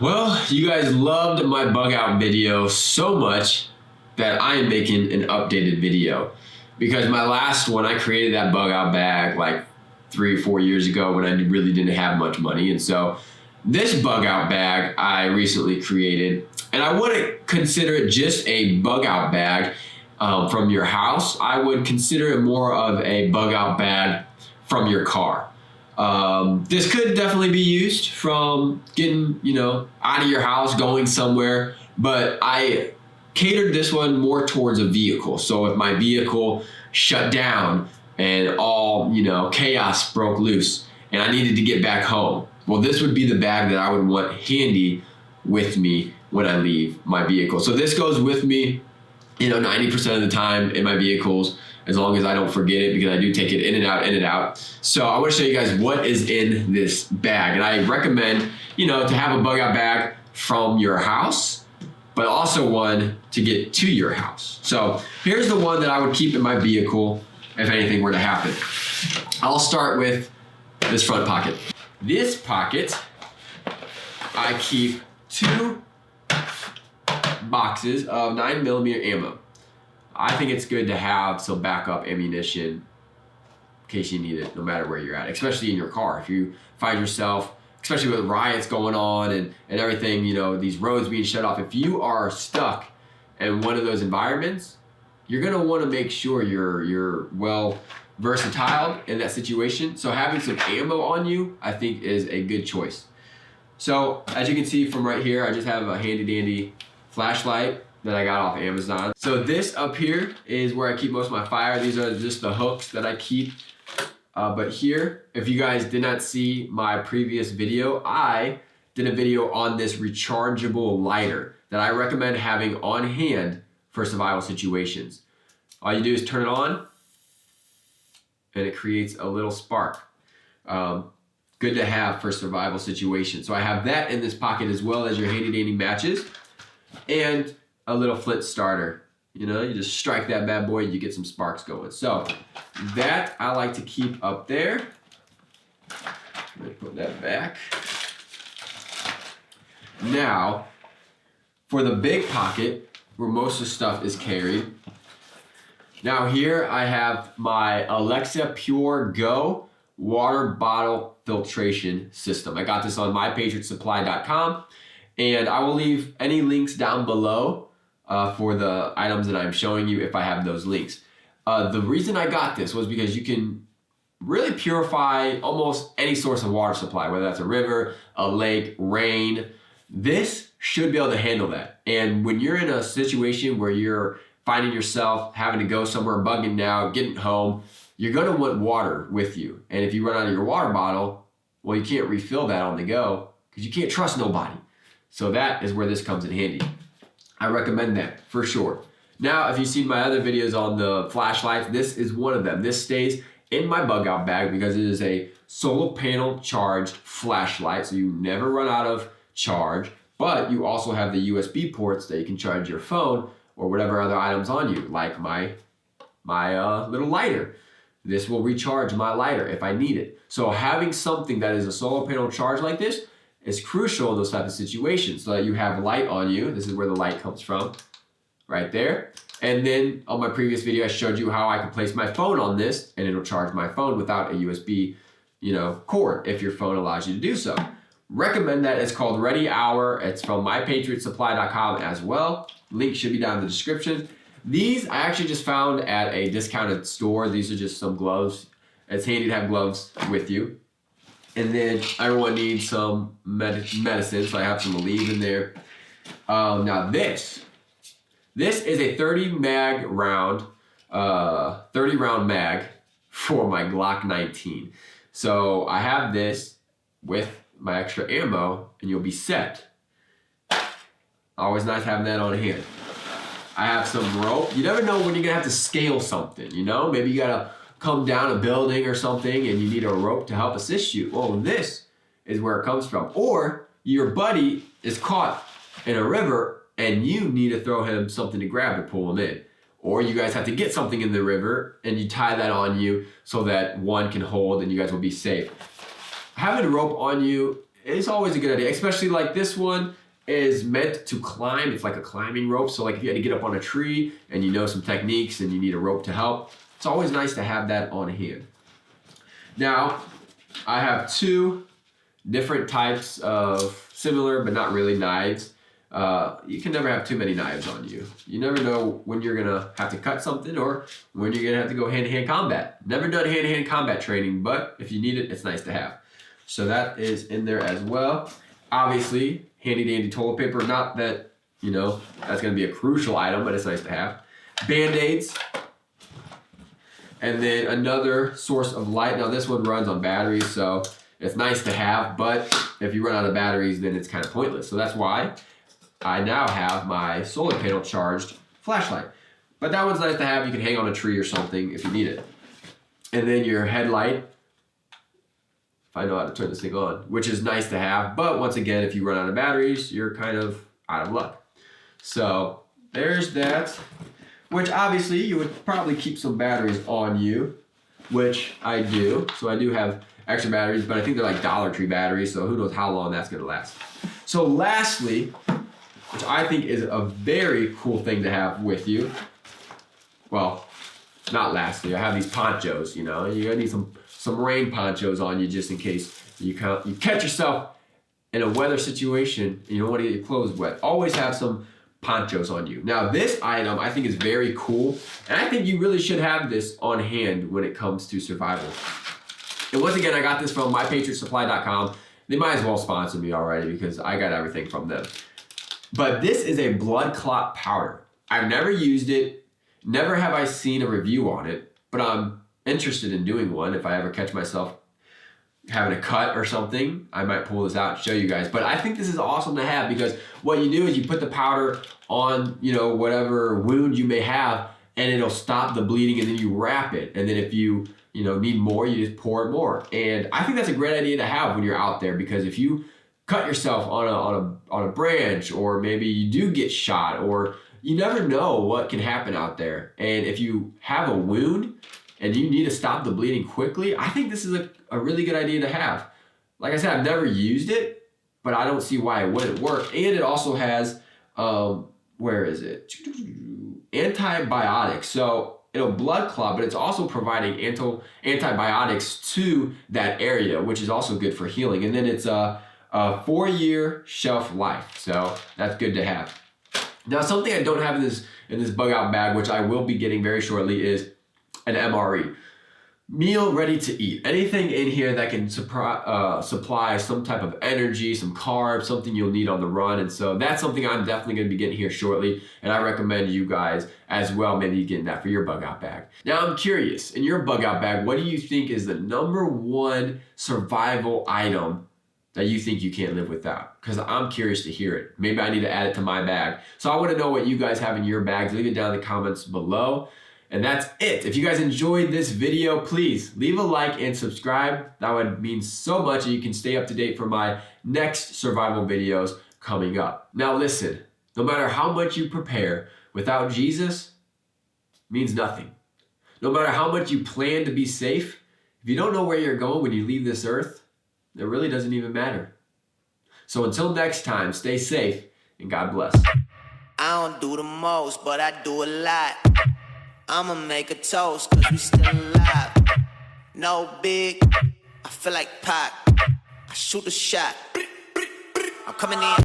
Well, you guys loved my bug out video so much that I am making an updated video, because my last one, I created that bug out bag like 3 or 4 years ago when I really didn't have much money. And so this bug out bag I recently created, and I wouldn't consider it just a bug out bag from your house. I would consider it more of a bug out bag from your car. This could definitely be used from getting, out of your house, going somewhere, but I catered this one more towards a vehicle. So if my vehicle shut down and all, chaos broke loose and I needed to get back home, well, this would be the bag that I would want handy with me when I leave my vehicle. So this goes with me, 90% of the time in my vehicles, as long as I don't forget it, because I do take it in and out. So I want to show you guys what is in this bag. And I recommend, to have a bug out bag from your house, but also one to get to your house. So here's the one that I would keep in my vehicle if anything were to happen. I'll start with this front pocket. This pocket, I keep 2 boxes of 9mm ammo. I think it's good to have some backup ammunition in case you need it, no matter where you're at, especially in your car. If you find yourself, especially with riots going on and everything, these roads being shut off, if you are stuck in one of those environments, you're gonna wanna make sure you're well versatile in that situation. So having some ammo on you, I think, is a good choice. So as you can see from right here, I just have a handy dandy flashlight that I got off Amazon. So this up here is where I keep most of my fire. These are just the hooks that I keep. But here, if you guys did not see my previous video, I did a video on this rechargeable lighter that I recommend having on hand for survival situations. All you do is turn it on and it creates a little spark. Good to have for survival situations. So I have that in this pocket, as well as your handy dandy matches and a little flint starter. You just strike that bad boy, you get some sparks going. So that I like to keep up there. Let me put that back. Now, for the big pocket, where most of the stuff is carried. Now here I have my Alexa Pure Go water bottle filtration system. I got this on mypatriotsupply.com, and I will leave any links down below for the items that I'm showing you if I have those links. The reason I got this was because you can really purify almost any source of water supply, whether that's a river, a lake, rain. This should be able to handle that. And when you're in a situation where you're finding yourself having to go somewhere, bugging out, getting home, you're gonna want water with you. And if you run out of your water bottle, well, you can't refill that on the go because you can't trust nobody. So that is where this comes in handy. I recommend that for sure. Now, if you've seen my other videos on the flashlights, this is one of them. This stays in my bug out bag because it is a solar panel charged flashlight, so you never run out of charge, but you also have the USB ports that you can charge your phone or whatever other items on you, like my little lighter. This will recharge my lighter if I need it. So having something that is a solar panel charge like this is crucial in those type of situations, so that you have light on you. This is where the light comes from, right there. And then on my previous video, I showed you how I can place my phone on this and it'll charge my phone without a USB, cord, if your phone allows you to do so. Recommend that. It's called Ready Hour. It's from mypatriotsupply.com as well. Link should be down in the description. These I actually just found at a discounted store. These are just some gloves. It's handy to have gloves with you. And then everyone needs some medicine, so I have some Aleve in there. Now this is a 30 round mag for my Glock 19. So I have this with my extra ammo, and you'll be set. Always nice having that on hand. I have some rope. You never know when you're gonna have to scale something, Maybe you gotta come down a building or something and you need a rope to help assist you. Well, this is where it comes from. Or your buddy is caught in a river and you need to throw him something to grab to pull him in. Or you guys have to get something in the river and you tie that on you so that one can hold and you guys will be safe. Having a rope on you it's always a good idea, especially like this one is meant to climb. It's like a climbing rope. So like if you had to get up on a tree and you know some techniques and you need a rope to help, it's always nice to have that on hand. Now, I have two different types of similar but not really knives. You can never have too many knives on you. You never know when you're gonna have to cut something or when you're gonna have to go hand-to-hand combat. Never done hand-to-hand combat training, but if you need it, it's nice to have. So that is in there as well. Obviously, handy-dandy toilet paper. Not that, you know, that's gonna be a crucial item, but it's nice to have. Band-Aids. And then another source of light. Now this one runs on batteries, so it's nice to have, but if you run out of batteries, then it's kind of pointless. So that's why I now have my solar panel charged flashlight. But that one's nice to have. You can hang on a tree or something if you need it. And then your headlight, if I know how to turn this thing on, which is nice to have. But once again, if you run out of batteries, you're kind of out of luck. So there's that, which obviously you would probably keep some batteries on you, which I do. So I do have extra batteries, but I think they're like Dollar Tree batteries, so who knows how long that's gonna last. So lastly, which I think is a very cool thing to have with you. Well, not lastly, I have these ponchos, you know. You're gonna need some rain ponchos on you just in case you catch yourself in a weather situation and you don't want to get your clothes wet. Always have some ponchos on you. Now this item I think is very cool, and I think you really should have this on hand when it comes to survival. And once again, I got this from mypatriotsupply.com. They might as well sponsor me already because I got everything from them. But this is a blood clot powder. I've never used it, never have I seen a review on it, but I'm interested in doing one. If I ever catch myself having a cut or something, I might pull this out and show you guys. But I think this is awesome to have because what you do is you put the powder on, you know, whatever wound you may have, and it'll stop the bleeding, and then you wrap it. And then if you need more, you just pour it more. And I think that's a great idea to have when you're out there, because if you cut yourself on a branch, or maybe you do get shot, or you never know what can happen out there. And if you have a wound and you need to stop the bleeding quickly, I think this is a really good idea to have. Like I said, I've never used it, but I don't see why it wouldn't work. And it also has, where is it? Antibiotics. So it'll blood clot, but it's also providing antibiotics to that area, which is also good for healing. And then it's a 4-year shelf life, so that's good to have. Now, something I don't have in this bug out bag, which I will be getting very shortly, is an MRE, meal ready to eat. Anything in here that can supply some type of energy, some carbs, something you'll need on the run. And so that's something I'm definitely going to be getting here shortly, and I recommend you guys as well maybe getting that for your bug out bag. Now, I'm curious, in your bug out bag, what do you think is the #1 survival item that you think you can't live without? Because I'm curious to hear it. Maybe I need to add it to my bag. So I want to know what you guys have in your bags. Leave it down in the comments below. And that's it. If you guys enjoyed this video, please leave a like and subscribe. That would mean so much, and you can stay up to date for my next survival videos coming up. Now listen, no matter how much you prepare, without Jesus, means nothing. No matter how much you plan to be safe, if you don't know where you're going when you leave this earth, it really doesn't even matter. So until next time, stay safe and God bless. I don't do the most, but I do a lot. I'ma make a toast, cause we still alive. No big, I feel like Pac. I shoot a shot. I'm coming in.